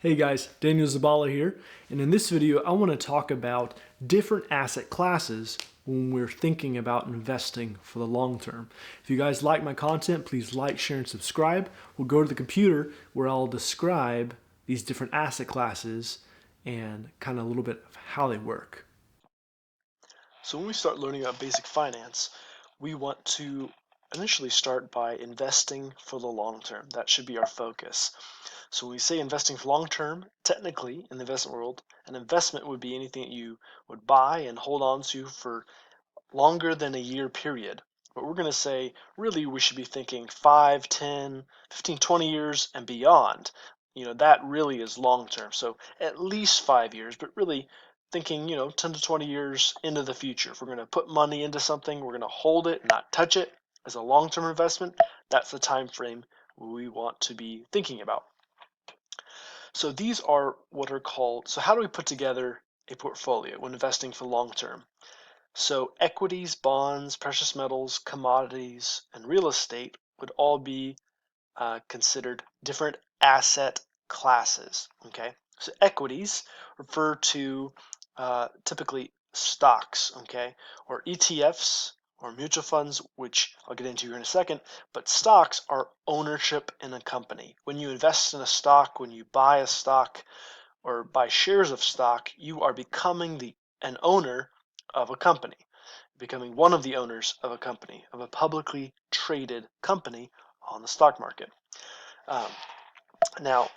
Hey guys, Daniel Zabala here, and in this video I want to talk about different asset classes when we're thinking about investing for the long term. If you guys like my content, please like, share, and subscribe. We'll go to the computer where I'll describe these different asset classes and kind of a little bit of how they work. So when we start learning about basic finance, we want to initially start by investing for the long term. That should be our focus. So when we say investing for long term, technically in the investment world, an investment would be anything that you would buy and hold on to for longer than a year period. But we're going to say really we should be thinking 5, 10, 15, 20 years and beyond. That really is long term. So at least 5 years, but really thinking, 10 to 20 years into the future. If we're going to put money into something, we're going to hold it, not touch it as a long term investment. That's the time frame we want to be thinking about. So these are what are called, so how do we put together a portfolio when investing for long term? So equities, bonds, precious metals, commodities, and real estate would all be considered different asset classes. Okay, so equities refer to typically stocks. Okay, or ETFs or mutual funds, which I'll get into here in a second. But stocks are ownership in a company. When you invest in a stock, when you buy a stock or buy shares of stock, you are becoming an owner of a company, becoming one of the owners of a company, of a publicly traded company on the stock market. Um, Now,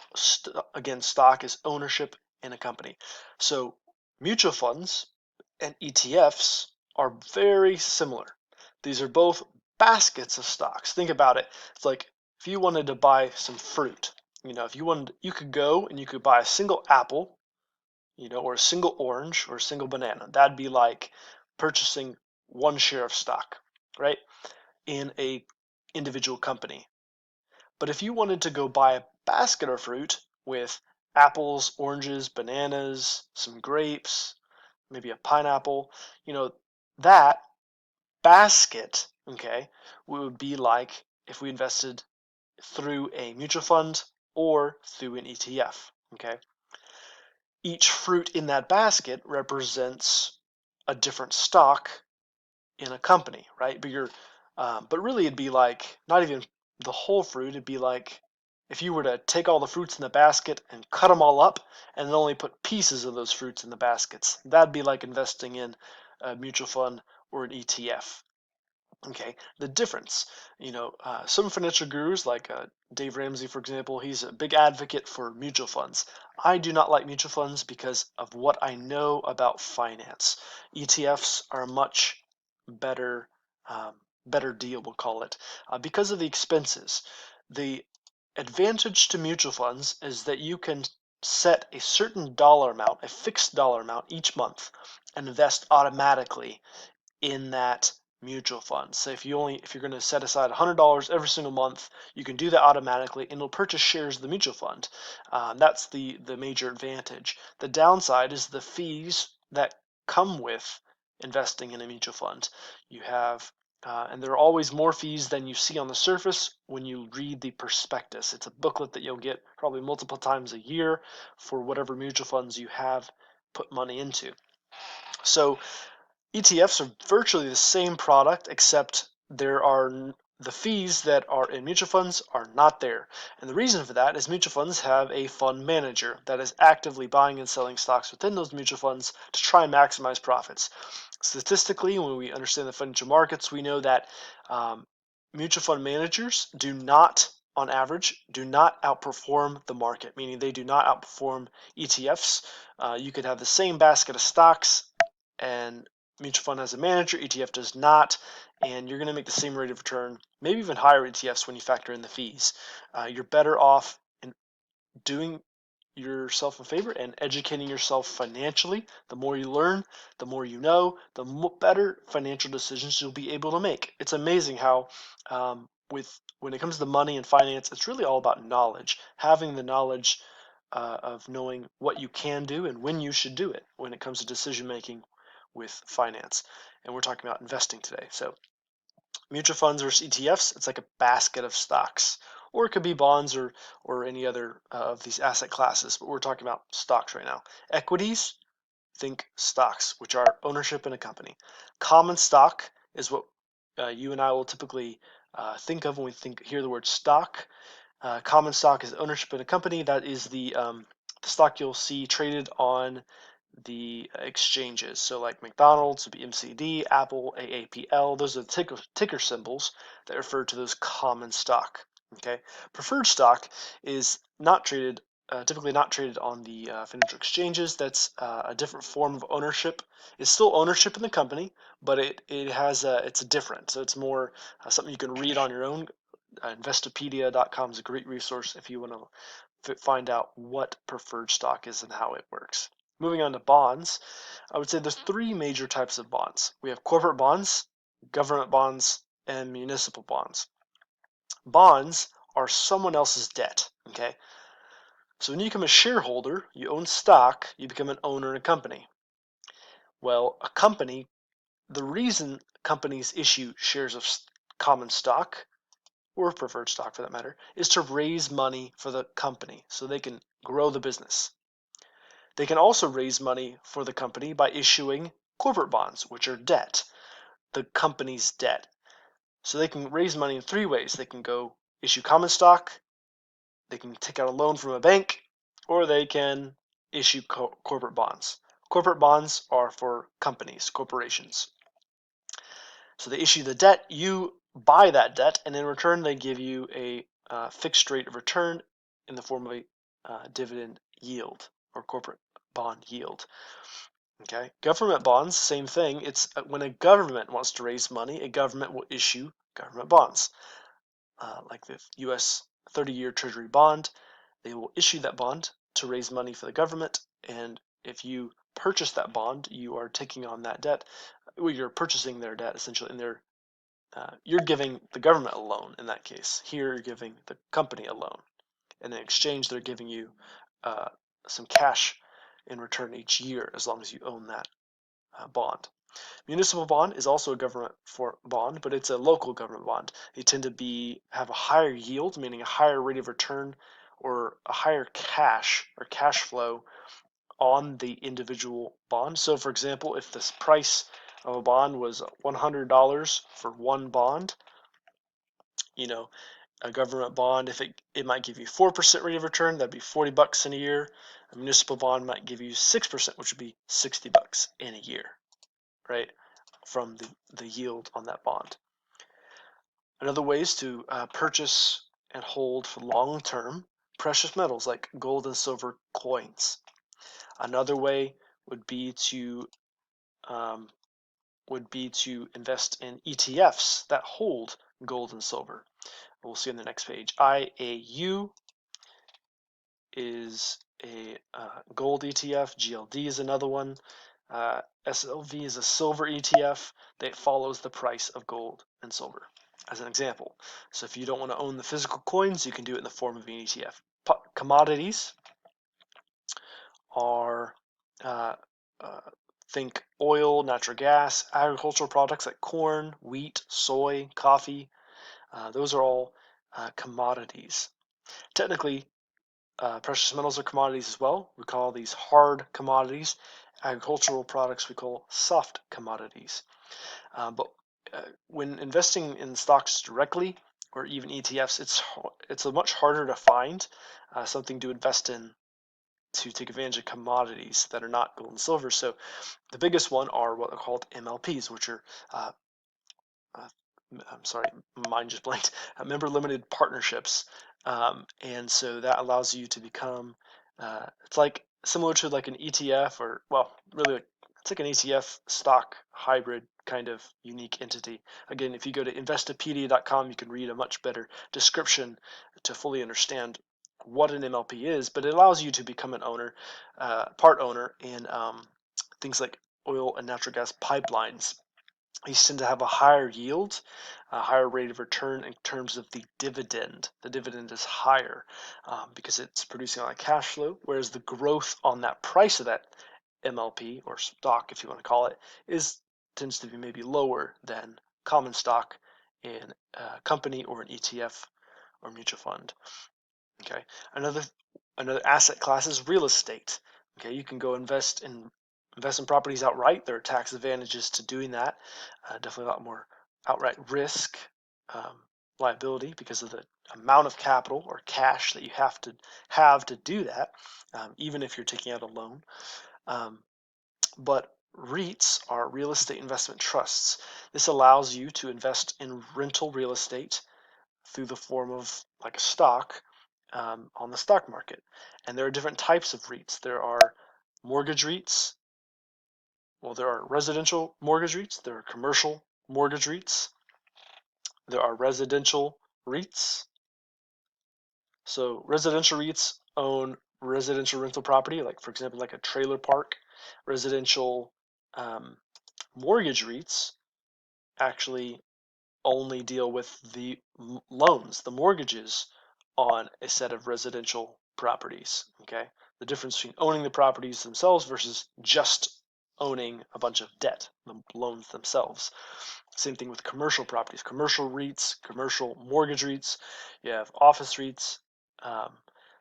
again, stock is ownership in a company. So mutual funds and ETFs are very similar. These are both baskets of stocks. Think about it. It's like if you wanted to buy some fruit, if you wanted, you could go and you could buy a single apple, or a single orange or a single banana. That'd be like purchasing one share of stock, right, in a individual company. But if you wanted to go buy a basket of fruit with apples, oranges, bananas, some grapes, maybe a pineapple, that basket, okay, would be like if we invested through a mutual fund or through an ETF, okay? Each fruit in that basket represents a different stock in a company, right? But really it'd be like not even the whole fruit. It'd be like if you were to take all the fruits in the basket and cut them all up and then only put pieces of those fruits in the baskets. That'd be like investing in a mutual fund or an ETF. Okay, the difference, some financial gurus like Dave Ramsey, for example, he's a big advocate for mutual funds. I do not like mutual funds because of what I know about finance. ETFs are a much better, better deal, we'll call it, because of the expenses. The advantage to mutual funds is that you can set a certain dollar amount, a fixed dollar amount each month, and invest automatically in that mutual fund. So if you're going to set aside $100 every single month, you can do that automatically, and it'll purchase shares of the mutual fund. That's the major advantage. The downside is the fees that come with investing in a mutual fund. You have and there are always more fees than you see on the surface when you read the prospectus. It's a booklet that you'll get probably multiple times a year for whatever mutual funds you have put money into. So ETFs are virtually the same product, except the fees that are in mutual funds are not there. And the reason for that is mutual funds have a fund manager that is actively buying and selling stocks within those mutual funds to try and maximize profits. Statistically, when we understand the financial markets, we know that mutual fund managers on average, do not outperform the market, meaning they do not outperform ETFs. You could have the same basket of stocks and mutual fund has a manager, ETF does not, and you're going to make the same rate of return, maybe even higher ETFs when you factor in the fees. You're better off in doing yourself a favor and educating yourself financially. The more you learn, the more you know, the better financial decisions you'll be able to make. It's amazing how when it comes to money and finance, it's really all about knowledge, having the knowledge of knowing what you can do and when you should do it when it comes to decision making with finance. And we're talking about investing today. So mutual funds versus ETFs, it's like a basket of stocks. or it could be bonds or any other of these asset classes, but we're talking about stocks right now. Equities, think stocks, which are ownership in a company. Common stock is what you and I will typically think of when we hear the word stock. Common stock is ownership in a company. That is the stock you'll see traded on the exchanges. So like McDonald's would be MCD, Apple, AAPL. Those are the ticker symbols that refer to those common stock. Okay, preferred stock is not traded, typically not traded on the financial exchanges. That's a different form of ownership. It's still ownership in the company, but it's different. So it's more something you can read on your own. Investopedia.com is a great resource if you want to find out what preferred stock is and how it works. Moving on to bonds, I would say there's three major types of bonds. We have corporate bonds, government bonds, and municipal bonds. Bonds are someone else's debt, okay? So when you become a shareholder, you own stock, you become an owner in a company. Well, a company, the reason companies issue shares of common stock, or preferred stock for that matter, is to raise money for the company so they can grow the business. They can also raise money for the company by issuing corporate bonds, which are debt, the company's debt. So they can raise money in three ways. They can go issue common stock, they can take out a loan from a bank, or they can issue corporate bonds. Corporate bonds are for companies, corporations. So they issue the debt, you buy that debt, and in return they give you a fixed rate of return in the form of a dividend yield or corporate bond yield. Okay, government bonds, same thing. It's when a government wants to raise money, a government will issue government bonds, like the U.S. 30-year Treasury bond. They will issue that bond to raise money for the government, and if you purchase that bond, you are taking on that debt. Well, you're purchasing their debt essentially, and you're giving the government a loan in that case. Here, you're giving the company a loan, and in exchange, they're giving you uh, some cash in return each year as long as you own that bond. Municipal bond is also a government bond, but it's a local government bond. They tend to have a higher yield, meaning a higher rate of return or a higher cash or cash flow on the individual bond. So for example, if the price of a bond was $100 for one bond, you know, a government bond, if it might give you 4% rate of return, that'd be $40 in a year. A municipal bond might give you 6%, which would be $60 in a year, right? From the yield on that bond. Another way is to purchase and hold for long term precious metals like gold and silver coins. Another way would be to um, invest in ETFs that hold gold and silver. We'll see on the next page. IAU is a gold ETF. GLD is another one. SLV is a silver ETF that follows the price of gold and silver, as an example. So if you don't want to own the physical coins, you can do it in the form of an ETF. Commodities are think oil, natural gas, agricultural products like corn, wheat, soy, coffee. Those are all commodities. Technically, precious metals are commodities as well. We call these hard commodities. Agricultural products we call soft commodities. But when investing in stocks directly or even ETFs, it's much harder to find something to invest in to take advantage of commodities that are not gold and silver. So the biggest one are what are called MLPs, which are uh, uh, I'm sorry, mine just blanked. Member limited partnerships, and so that allows you to become. It's like similar to like an ETF, or well, really, it's like an ETF stock hybrid kind of unique entity. Again, if you go to Investopedia.com, you can read a much better description to fully understand what an MLP is. But it allows you to become an owner, part owner in things like oil and natural gas pipelines. These tend to have a higher yield, a higher rate of return in terms of the dividend. The dividend is higher because it's producing a lot of cash flow, whereas the growth on that price of that MLP or stock, if you want to call it, tends to be maybe lower than common stock in a company or an ETF or mutual fund. Okay, another asset class is real estate. Okay, you can go invest in properties outright. There are tax advantages to doing that. Definitely a lot more outright risk, um, liability, because of the amount of capital or cash that you have to do that, even if you're taking out a loan. But REITs are real estate investment trusts. This allows you to invest in rental real estate through the form of like a stock on the stock market. And there are different types of REITs. There are mortgage REITs. Well, there are residential mortgage REITs. There are commercial mortgage REITs. There are residential REITs. So residential REITs own residential rental property, like for example, like a trailer park. Residential mortgage REITs actually only deal with the loans, the mortgages on a set of residential properties. Okay, the difference between owning the properties themselves versus just owning a bunch of debt, the loans themselves. Same thing with commercial properties, commercial REITs, commercial mortgage REITs. You have office REITs, um,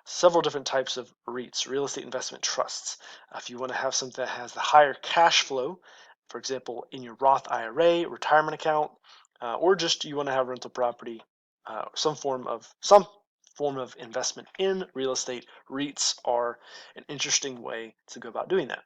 several different types of REITs, real estate investment trusts. If you want to have something that has the higher cash flow, for example, in your Roth IRA, retirement account, or just you want to have rental property, some form of investment in real estate, REITs are an interesting way to go about doing that.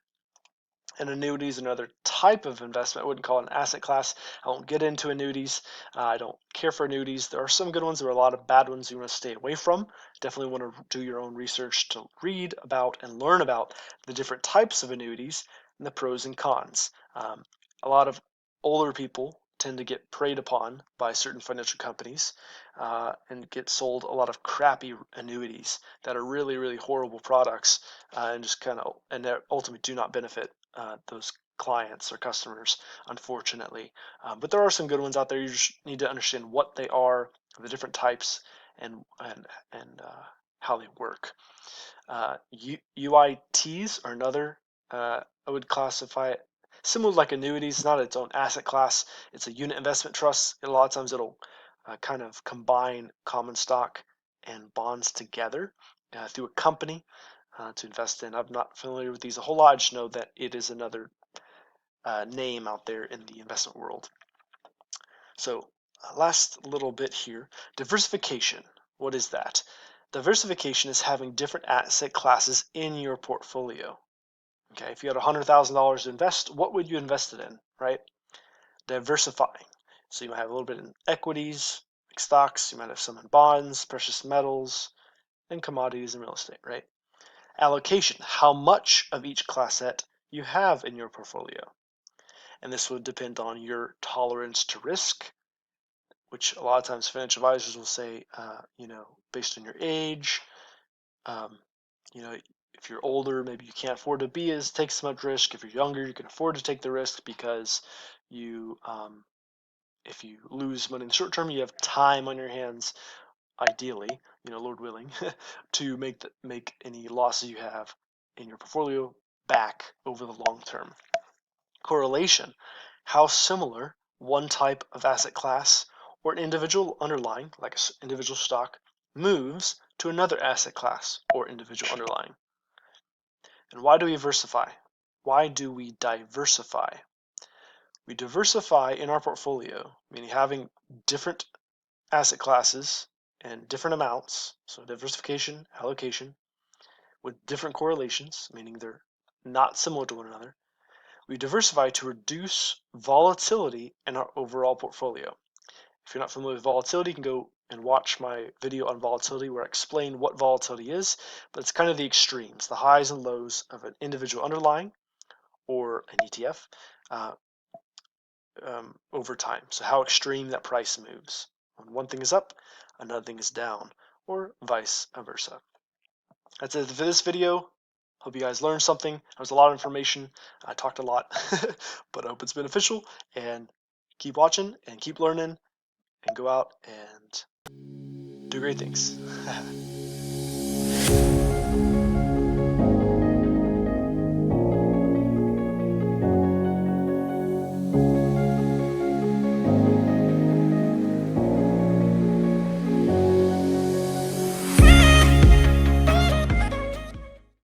And annuities, another type of investment. I wouldn't call it an asset class. I won't get into annuities. I don't care for annuities. There are some good ones. There are a lot of bad ones you want to stay away from. Definitely want to do your own research to read about and learn about the different types of annuities and the pros and cons. A lot of older people tend to get preyed upon by certain financial companies and get sold a lot of crappy annuities that are really, really horrible products and just and ultimately do not benefit those clients or customers, unfortunately. But there are some good ones out there. You just need to understand what they are, the different types, and how they work. UITs are another. I would classify it similar like annuities. It's not its own asset class. It's a unit investment trust. And a lot of times it'll kind of combine common stock and bonds together through a company to invest in. I'm not familiar with these a whole lot. I just know that it is another name out there in the investment world. So last little bit here, diversification. What is that? Diversification is having different asset classes in your portfolio. Okay, if you had $100,000 to invest, what would you invest it in, right? Diversifying. So you might have a little bit in equities, like stocks, you might have some in bonds, precious metals, and commodities and real estate, right? Allocation, how much of each class set you have in your portfolio. And this would depend on your tolerance to risk, which a lot of times financial advisors will say, based on your age, you know, if you're older, maybe you can't afford to take so much risk. If you're younger, you can afford to take the risk because if you lose money in the short term, you have time on your hands, ideally, Lord willing, to make any losses you have in your portfolio back over the long term. Correlation, how similar one type of asset class or an individual underlying, like an individual stock, moves to another asset class or individual underlying. And why do we diversify? Why do we diversify? We diversify in our portfolio, meaning having different asset classes and different amounts, so diversification, allocation, with different correlations, meaning they're not similar to one another. We diversify to reduce volatility in our overall portfolio. If you're not familiar with volatility, you can go and watch my video on volatility where I explain what volatility is, but it's kind of the extremes, the highs and lows of an individual underlying or an ETF over time. So how extreme that price moves. When one thing is up, another thing is down, or vice versa. That's it for this video. Hope you guys learned something. That was a lot of information. I talked a lot, but I hope it's beneficial. And keep watching and keep learning and go out and do great things.